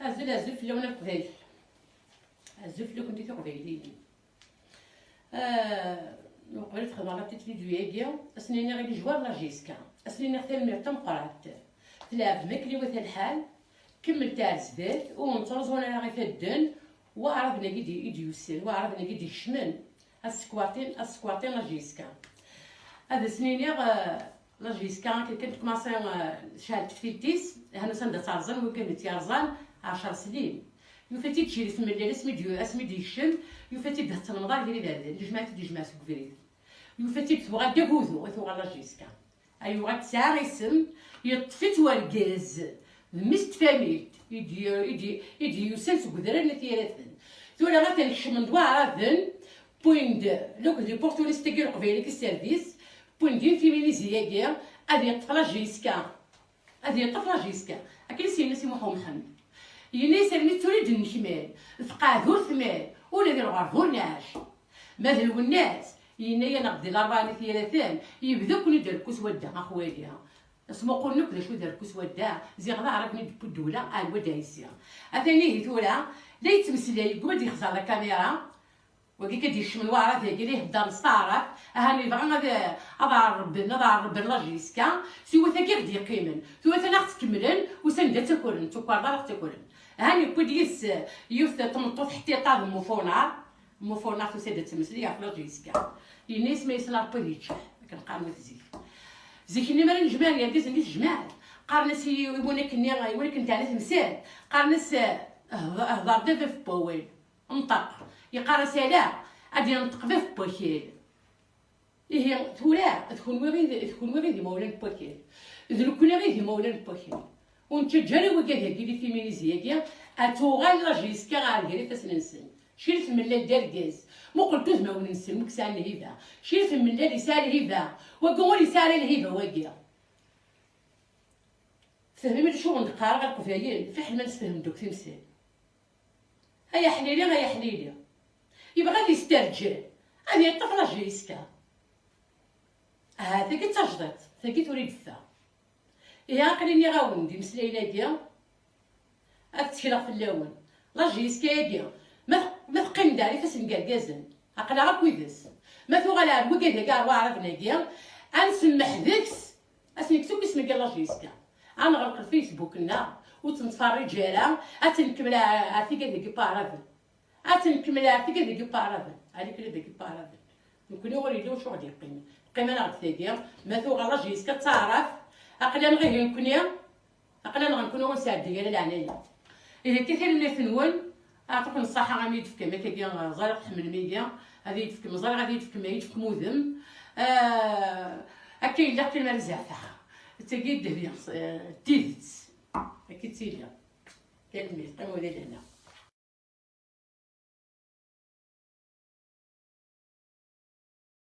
عزل في اللون القبيل، عزل في لو كنتي قبيليين. قبل تخدم على بتيت فيديو ياكيا اسنيني غير جوار لا جيسكا اسنيني حتى الميرتا مقرعت تلعب مكلي وثا الحال كملت على الزبال ونترز وانا غير فدن وعرفنا كي يديوسر وعرفنا كي يشمن السكواتين لا جيسكا. هذا سنيني لا جيسكا كنت كماسي شحال تفيتيس هنا سندا تارزان وكانت يارزان 10 سنين يوفاتي تشيري اسم الليل اسمي ديشم يوفاتي دهت المضار ديالي بعد جمعت دي جمعت كفريت يوفاتي تبغى داكوزو تبغى لا جيسكا ايوا تسعى اسم يطفيت وركاز مست فاميل يدي يوسنس كدران تيراتن ثورا غا تنكشف من دوارادن بويند لوك دي بورتوليست كي قبيلك السيرفيس بويند فيمينيزيا كيا هذه الطفله جيسكا هذه الطفله جيسكا اكيد سي محمد محمد يني سلمي تريد النكمال فقاهور ثمال ولا دير غارهور ناش مثل الناس يني نقضي الاربعه ثلاثان يبداو كون يدير كسوده اخواليها اسمو قول نكذا شو دار كسوده زي غدا عرفني دبو الدوله الودايسيا اثاني ثورا لا يتمسلي قبل يخزر لا كاميرا وكي كديش من ورا ذاكي ليه بدا مستعرف هاني بغا اضرب لا جيسكا سوا ثاكي غدي يقيمن سوا ثنا تكملن وسندا تاكلن تكوار دار تاكلن هاني كوديس يوث تمطوط حتى طاب موفونار تسد تمسلي يا لا جيسكا ينيس ما يسلا بوديتش كنقارن زيك اللي مالين جمال يا ديز نيت جمال قارنس يونك نتاع تمثال قارنس هضر دافا في بويل نطق يقرا سالا غادي نطق في بوكيل هي ثورا تكون وغيدي مولانا بوكيل ذلك كنا غيدي مولانا بوكيل ونت جاري وكاهي كي فيمينيزيا كيا اتوغال لا جيسكا غير تسنسن شيرت من الليل دار كاز مو قلتوز ما وننسل مكسان الهبه شيرت من الليل يسال الهبه وقول يسال الهبه واقيا فهمي شو نقرا غير قفايين فحل ما نفهم دوك تمثال هيا حليلي يبغى غادي يسترجل هذه الطفله جيسكا هذاك تجدت ثاكي تريد فا يا قليني غاوندي مسلايله كيا اتكلا في اللون لا جيسكا كيا ما تقيم داري فاس نقرقازن عقلها غا كويدس ما ثو غالا وكذا كاع وعرفنا كيا انسمح ذاكس اسمكتو اسمك لا جيسكا غنغلق الفيسبوك لنا وتنتفرج على اتنكمل عرفتي كذا بارافل اتنكمل عرفتي كذا بارافل هذيك اللي ديك بارافل نكون وريدو شو غادي يقيم انا غتلاقيها ما ثو غالا جيسكا تعرف عقلا غير نكونيا عقلا غنكونوا نساعد ديال العنايه اذا كثير من الفنون اعطيكم الصحه غادي يدفك ما كاين زرق تحمل ميديا غادي يدفك مزرق غادي يدفك ما يدفك مودم اكاين لا كلمه زعفها تاكيد ديال تيلت اكيد تيلا كلمه قيموا لي هنا